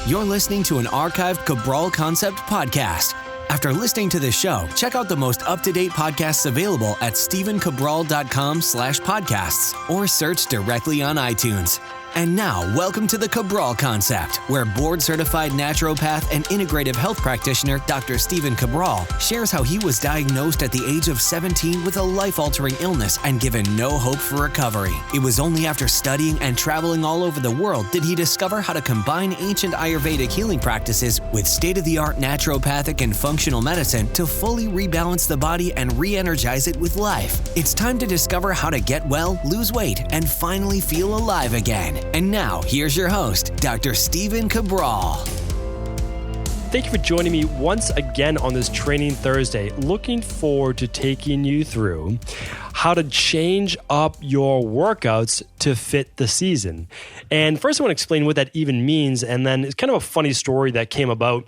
You're listening to an archived Cabral Concept podcast. After listening to this show, check out the most up-to-date podcasts available at stephencabral.com/podcasts or search directly on iTunes. And now, welcome to the Cabral Concept, where board-certified naturopath and integrative health practitioner Dr. Stephen Cabral shares how he was diagnosed at the age of 17 with a life-altering illness and given no hope for recovery. It was only after studying and traveling all over the world did he discover how to combine ancient Ayurvedic healing practices with state-of-the-art naturopathic and functional medicine to fully rebalance the body and re-energize it with life. It's time to discover how to get well, lose weight, and finally feel alive again. And now, here's your host, Dr. Stephen Cabral. Thank you for joining me once again on this Training Thursday. Looking forward to taking you through how to change up your workouts to fit the season. And first, I want to explain what that even means. And then it's kind of a funny story that came about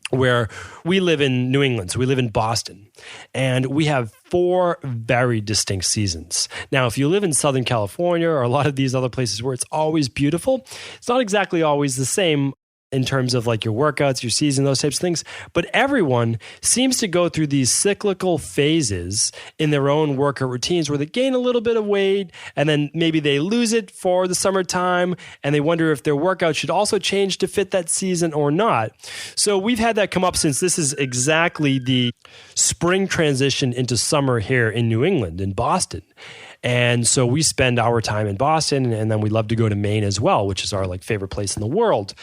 where we live in New England, so we live in Boston, and we have 4 very distinct seasons. Now, if you live in Southern California or a lot of these other places where it's always beautiful, it's not exactly always the same in terms of like your workouts, your season, those types of things. But everyone seems to go through these cyclical phases in their own workout routines where they gain a little bit of weight and then maybe they lose it for the summertime and they wonder if their workout should also change to fit that season or not. So we've had that come up since this is exactly the spring transition into summer here in New England, in Boston. And so we spend our time in Boston, and then we love to go to Maine as well, which is our like favorite place in the world.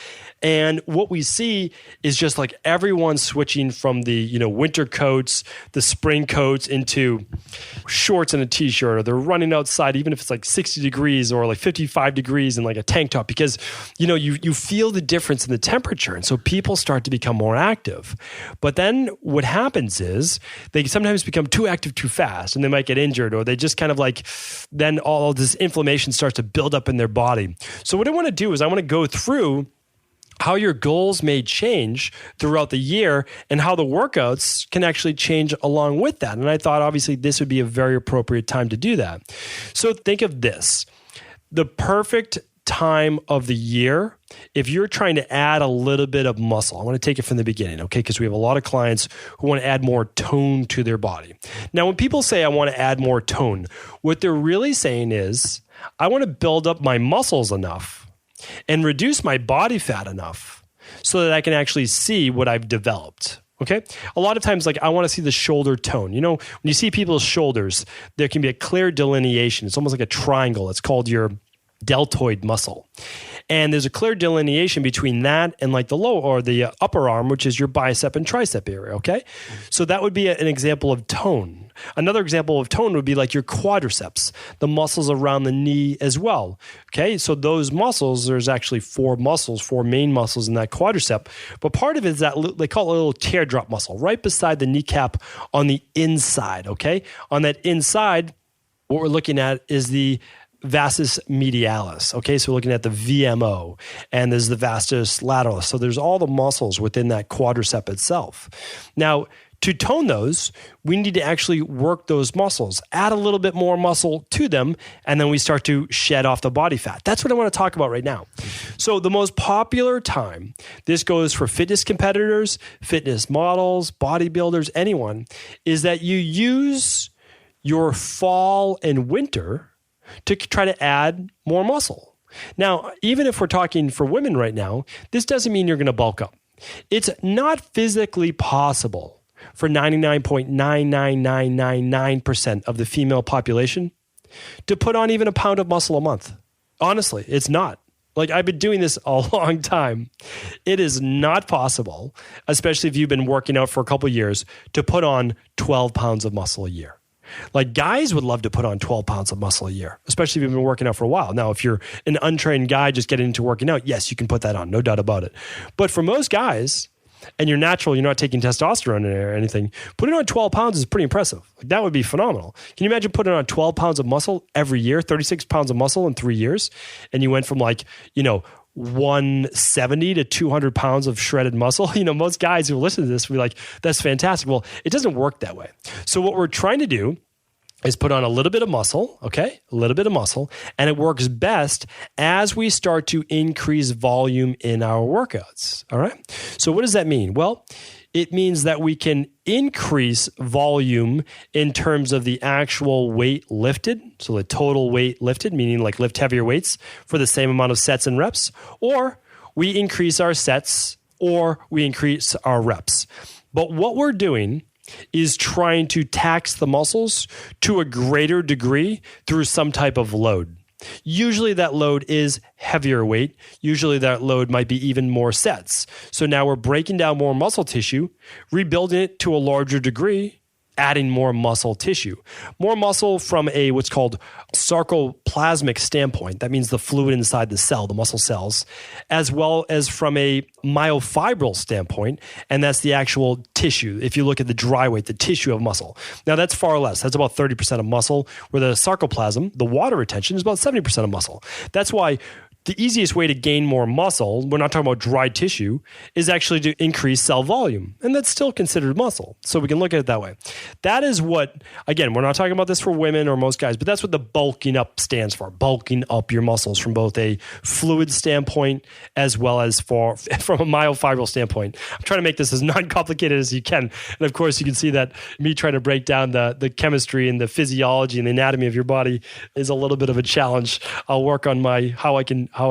And what we see is just like everyone switching from the, winter coats, the spring coats into shorts and a t-shirt, or they're running outside, even if it's like 60 degrees or like 55 degrees in like a tank top, because, you feel the difference in the temperature. And so people start to become more active. But then what happens is they sometimes become too active too fast, and they might get injured, or they just kind of like, then all of this inflammation starts to build up in their body. So what I want to do is I want to go through how your goals may change throughout the year and how the workouts can actually change along with that. And I thought obviously this would be a very appropriate time to do that. So think of this, the perfect time of the year, if you're trying to add a little bit of muscle. I want to take it from the beginning, okay? Because we have a lot of clients who want to add more tone to their body. Now, when people say I want to add more tone, what they're really saying is I want to build up my muscles enough and reduce my body fat enough so that I can actually see what I've developed. Okay. A lot of times, like I want to see the shoulder tone. When you see people's shoulders, there can be a clear delineation. It's almost like a triangle. It's called your deltoid muscle. And there's a clear delineation between that and like the lower or the upper arm, which is your bicep and tricep area. Okay. So that would be an example of tone. Another example of tone would be like your quadriceps, the muscles around the knee as well. Okay. So those muscles, there's actually 4 main muscles in that quadricep. But part of it is that they call it a little teardrop muscle right beside the kneecap on the inside. Okay. On that inside, what we're looking at is the vastus medialis. Okay, so we're looking at the VMO, and there's the vastus lateralis. So there's all the muscles within that quadricep itself. Now, to tone those, we need to actually work those muscles, add a little bit more muscle to them, and then we start to shed off the body fat. That's what I want to talk about right now. So the most popular time, this goes for fitness competitors, fitness models, bodybuilders, anyone, is that you use your fall and winter to try to add more muscle. Now, even if we're talking for women right now, this doesn't mean you're going to bulk up. It's not physically possible for 99.99999% of the female population to put on even a pound of muscle a month. Honestly, it's not. Like I've been doing this a long time. It is not possible, especially if you've been working out for a couple of years, to put on 12 pounds of muscle a year. Like guys would love to put on 12 pounds of muscle a year, especially if you've been working out for a while. Now, if you're an untrained guy just getting into working out, yes, you can put that on, no doubt about it. But for most guys, and you're natural, you're not taking testosterone or anything, putting on 12 pounds is pretty impressive. Like that would be phenomenal. Can you imagine putting on 12 pounds of muscle every year, 36 pounds of muscle in 3 years? And you went from 170 to 200 pounds of shredded muscle. Most guys who listen to this will be like, that's fantastic. Well, it doesn't work that way. So what we're trying to do is put on a little bit of muscle, okay? A little bit of muscle. And it works best as we start to increase volume in our workouts, all right? So what does that mean? Well, it means that we can increase volume in terms of the actual weight lifted. So the total weight lifted, meaning like lift heavier weights for the same amount of sets and reps, or we increase our sets or we increase our reps. But what we're doing is trying to tax the muscles to a greater degree through some type of load. Usually that load is heavier weight. Usually that load might be even more sets. So now we're breaking down more muscle tissue, rebuilding it to a larger degree, adding more muscle tissue. More muscle from a what's called sarcoplasmic standpoint. That means the fluid inside the cell, the muscle cells, as well as from a myofibril standpoint, and that's the actual tissue. If you look at the dry weight, the tissue of muscle. Now that's far less. That's about 30% of muscle, where the sarcoplasm, the water retention, is about 70% of muscle. That's why the easiest way to gain more muscle, we're not talking about dry tissue, is actually to increase cell volume. And that's still considered muscle. So we can look at it that way. That is what, again, we're not talking about this for women or most guys, but that's what the bulking up stands for. Bulking up your muscles from both a fluid standpoint as well as from a myofibril standpoint. I'm trying to make this as non-complicated as you can. And of course, you can see that me trying to break down the chemistry and the physiology and the anatomy of your body is a little bit of a challenge. I'll work on how I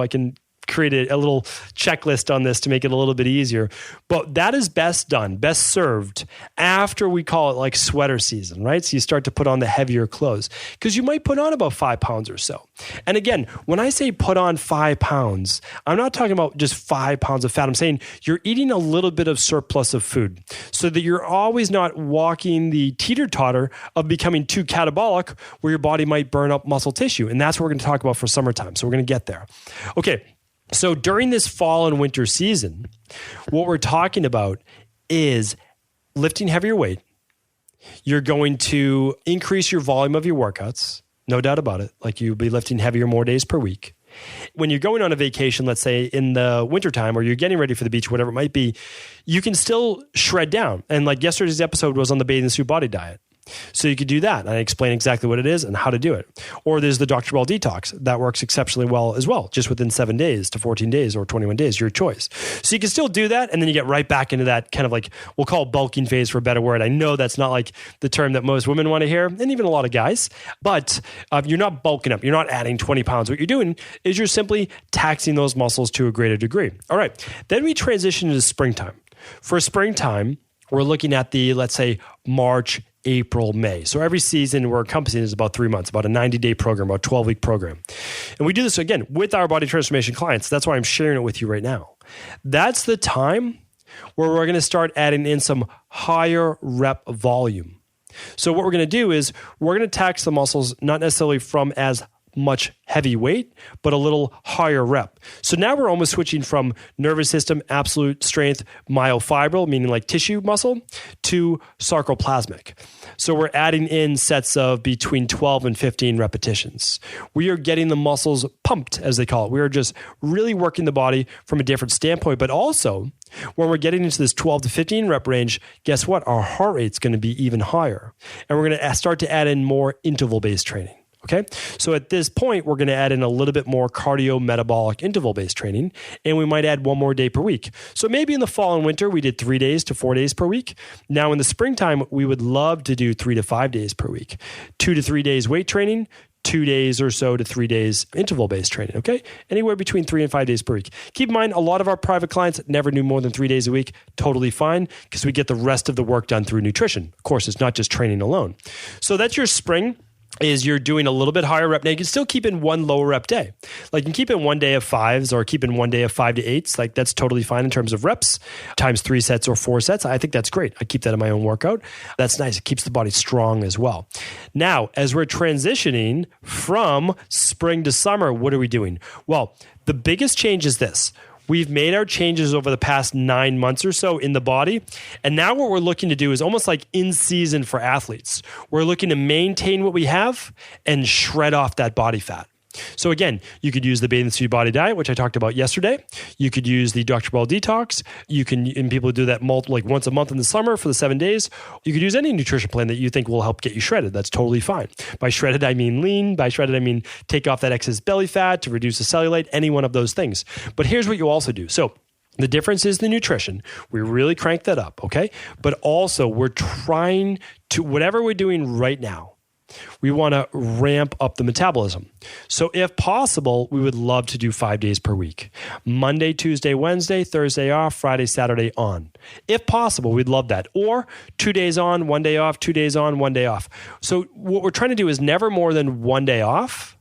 can create a little checklist on this to make it a little bit easier. But that is best served after we call it like sweater season, right? So you start to put on the heavier clothes because you might put on about 5 pounds or so. And again, when I say put on 5 pounds, I'm not talking about just 5 pounds of fat. I'm saying you're eating a little bit of surplus of food so that you're always not walking the teeter-totter of becoming too catabolic where your body might burn up muscle tissue. And that's what we're going to talk about for summertime. So we're going to get there. Okay. So during this fall and winter season, what we're talking about is lifting heavier weight. You're going to increase your volume of your workouts, no doubt about it. Like you'll be lifting heavier more days per week. When you're going on a vacation, let's say in the wintertime, or you're getting ready for the beach, whatever it might be, you can still shred down. And like yesterday's episode was on the bathing suit body diet. So you could do that. And I explain exactly what it is and how to do it. Or there's the Dr. Cabral detox. That works exceptionally well as well, just within 7 days to 14 days or 21 days, your choice. So you can still do that. And then you get right back into that kind of like, we'll call it bulking phase for a better word. I know that's not like the term that most women want to hear, and even a lot of guys, but you're not bulking up. You're not adding 20 pounds. What you're doing is you're simply taxing those muscles to a greater degree. All right. Then we transition into springtime. For springtime, we're looking at the, let's say, March, April, May. So every season we're encompassing is about 3 months, about a 90-day program, about a 12-week program. And we do this, again, with our body transformation clients. That's why I'm sharing it with you right now. That's the time where we're going to start adding in some higher rep volume. So what we're going to do is we're going to tax the muscles, not necessarily from as much heavy weight, but a little higher rep. So now we're almost switching from nervous system, absolute strength, myofibril, meaning like tissue muscle, to sarcoplasmic. So we're adding in sets of between 12 and 15 repetitions. We are getting the muscles pumped, as they call it. We are just really working the body from a different standpoint, but also when we're getting into this 12 to 15 rep range, guess what? Our heart rate's going to be even higher. And we're going to start to add in more interval-based training. Okay. So at this point, we're going to add in a little bit more cardio-metabolic interval-based training, and we might add 1 more day per week. So maybe in the fall and winter, we did 3 days to 4 days per week. Now in the springtime, we would love to do 3 to 5 days per week, 2 to 3 days weight training, 2 days or so to 3 days interval-based training, okay? Anywhere between 3 and 5 days per week. Keep in mind, a lot of our private clients never do more than 3 days a week. Totally fine, because we get the rest of the work done through nutrition. Of course, it's not just training alone. So that's your spring. Is you're doing a little bit higher rep. Now, you can still keep in 1 lower rep day. Like you can keep in 1 day of 5s or keep in 1 day of 5 to 8s. Like that's totally fine in terms of reps, times 3 sets or 4 sets. I think that's great. I keep that in my own workout. That's nice. It keeps the body strong as well. Now, as we're transitioning from spring to summer, what are we doing? Well, the biggest change is this. We've made our changes over the past 9 months or so in the body. And now what we're looking to do is almost like in season for athletes. We're looking to maintain what we have and shred off that body fat. So again, you could use the Bathing Suit Body Diet, which I talked about yesterday. You could use the Dr. Cabral Detox. You can, and people do that like once a month in the summer for the 7 days. You could use any nutrition plan that you think will help get you shredded. That's totally fine. By shredded, I mean lean. By shredded, I mean take off that excess belly fat to reduce the cellulite, any one of those things. But here's what you also do. So the difference is the nutrition. We really crank that up, okay? But also we're trying to, whatever we're doing right now, we want to ramp up the metabolism. So if possible, we would love to do 5 days per week. Monday, Tuesday, Wednesday, Thursday off, Friday, Saturday on. If possible, we'd love that. Or 2 days on, 1 day off, 2 days on, 1 day off. So what we're trying to do is never more than 1 day off,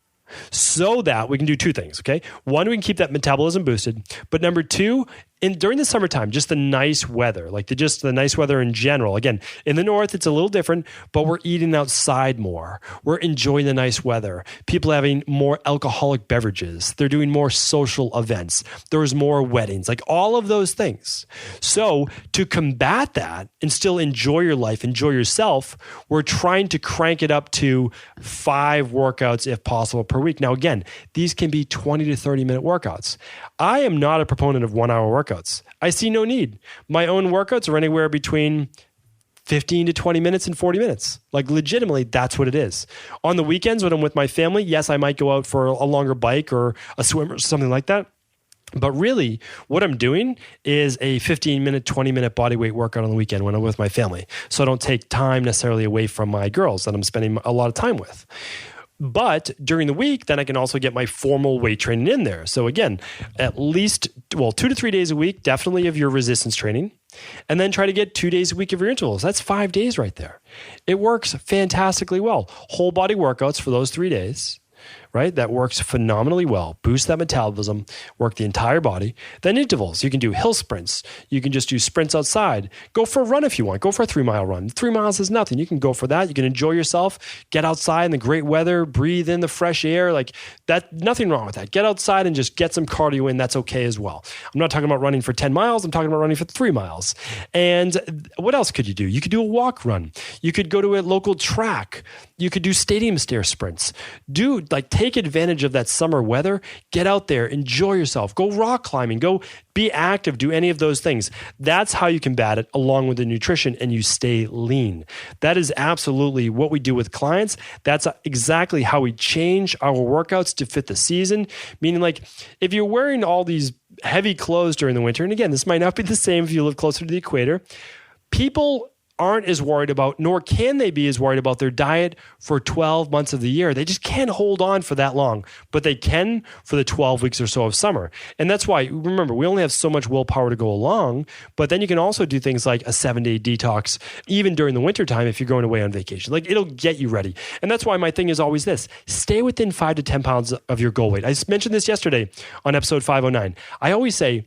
so that we can do two things, okay? One, we can keep that metabolism boosted. But number two, during the summertime, just the nice weather, like the nice weather in general. Again, in the north, it's a little different, but we're eating outside more. We're enjoying the nice weather. People having more alcoholic beverages. They're doing more social events. There's more weddings, like all of those things. So to combat that and still enjoy your life, enjoy yourself, we're trying to crank it up to 5 workouts if possible per week. Now, again, these can be 20 to 30 minute workouts. I am not a proponent of 1 hour workouts. I see no need. My own workouts are anywhere between 15 to 20 minutes and 40 minutes. Like legitimately, that's what it is. On the weekends when I'm with my family, yes, I might go out for a longer bike or a swim or something like that. But really, what I'm doing is a 15-minute, 20-minute body weight workout on the weekend when I'm with my family. So I don't take time necessarily away from my girls that I'm spending a lot of time with. But during the week, then I can also get my formal weight training in there. So again, at least, 2 to 3 days a week, definitely of your resistance training. And then try to get 2 days a week of your intervals. That's 5 days right there. It works fantastically well. Whole body workouts for those 3 days. Right? That works phenomenally well. Boost that metabolism, work the entire body. Then intervals. You can do hill sprints. You can just do sprints outside. Go for a run if you want. Go for a 3 mile run. 3 miles is nothing. You can go for that. You can enjoy yourself. Get outside in the great weather. Breathe in the fresh air. Like that, nothing wrong with that. Get outside and just get some cardio in. That's okay as well. I'm not talking about running for 10 miles. I'm talking about running for 3 miles. And what else could you do? You could do a walk run. You could go to a local track. You could do stadium stair sprints. Take advantage of that summer weather. Get out there, enjoy yourself, go rock climbing, go be active, do any of those things. That's how you combat it along with the nutrition and you stay lean. That is absolutely what we do with clients. That's exactly how we change our workouts to fit the season. Meaning like if you're wearing all these heavy clothes during the winter, and again, this might not be the same if you live closer to the equator, people aren't as worried about, nor can they be as worried about their diet for 12 months of the year. They just can't hold on for that long, but they can for the 12 weeks or so of summer. And that's why, remember, we only have so much willpower to go along, but then you can also do things like a 7-day detox, even during the wintertime if you're going away on vacation. Like it'll get you ready. And that's why my thing is always this, stay within 5 to 10 pounds of your goal weight. I mentioned this yesterday on episode 509. I always say,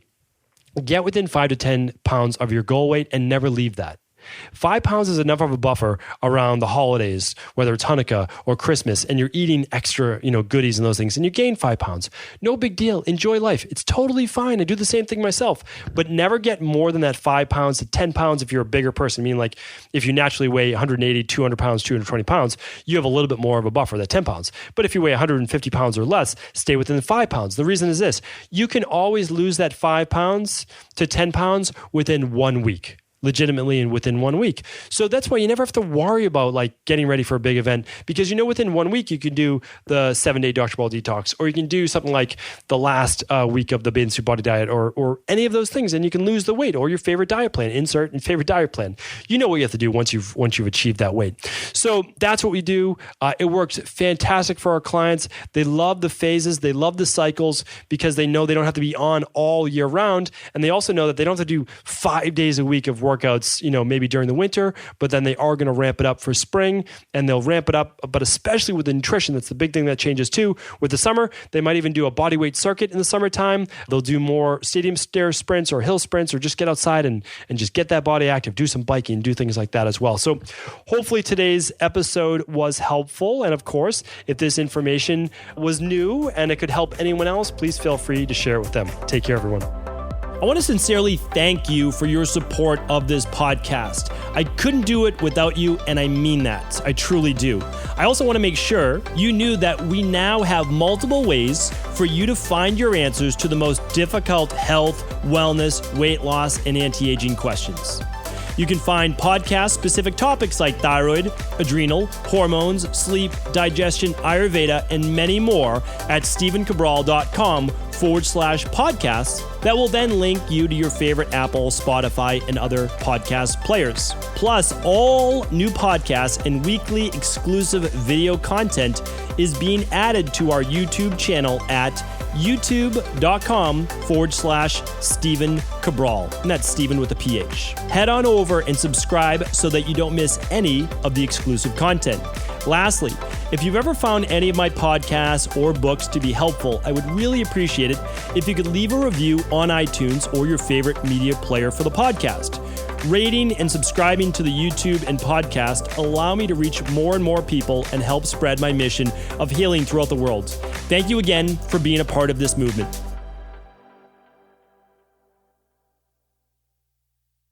get within 5 to 10 pounds of your goal weight and never leave that. 5 pounds is enough of a buffer around the holidays, whether it's Hanukkah or Christmas, and you're eating extra, goodies and those things, and you gain 5 pounds. No big deal. Enjoy life. It's totally fine. I do the same thing myself, but never get more than that 5 pounds to 10 pounds if you're a bigger person. I mean, like if you naturally weigh 180, 200 pounds, 220 pounds, you have a little bit more of a buffer, that 10 pounds. But if you weigh 150 pounds or less, stay within the 5 pounds. The reason is this, you can always lose that 5 pounds to 10 pounds within 1 week. Legitimately and within 1 week. So that's why you never have to worry about like getting ready for a big event because within 1 week you can do the 7-day Dr. Cabral detox, or you can do something like the last week of the Bathing Suit Body Diet or any of those things, and you can lose the weight, or your favorite diet plan, insert and favorite diet plan. You know what you have to do once you've achieved that weight. So that's what we do. It works fantastic for our clients. They love the phases, they love the cycles because they know they don't have to be on all year round, and they also know that they don't have to do 5 days a week of workouts, maybe during the winter, but then they are going to ramp it up for spring, and they'll ramp it up, but especially with the nutrition, that's the big thing that changes too. With the summer, they might even do a body weight circuit in the summertime. They'll do more stadium stair sprints or hill sprints, or just get outside and just get that body active, do some biking, do things like that as well. So hopefully today's episode was helpful. And of course, if this information was new and it could help anyone else, please feel free to share it with them. Take care, everyone. I want to sincerely thank you for your support of this podcast. I couldn't do it without you, and I mean that. I truly do. I also want to make sure you knew that we now have multiple ways for you to find your answers to the most difficult health, wellness, weight loss, and anti-aging questions. You can find podcast-specific topics like thyroid, adrenal, hormones, sleep, digestion, Ayurveda, and many more at stevencabral.com/podcasts that will then link you to your favorite Apple, Spotify, and other podcast players. Plus, all new podcasts and weekly exclusive video content is being added to our YouTube channel at youtube.com/Stephen Cabral. And that's Stephen with a PH. Head on over and subscribe so that you don't miss any of the exclusive content. Lastly, if you've ever found any of my podcasts or books to be helpful, I would really appreciate it if you could leave a review on iTunes or your favorite media player for the podcast. Rating and subscribing to the YouTube and podcast allow me to reach more and more people and help spread my mission of healing throughout the world. Thank you again for being a part of this movement.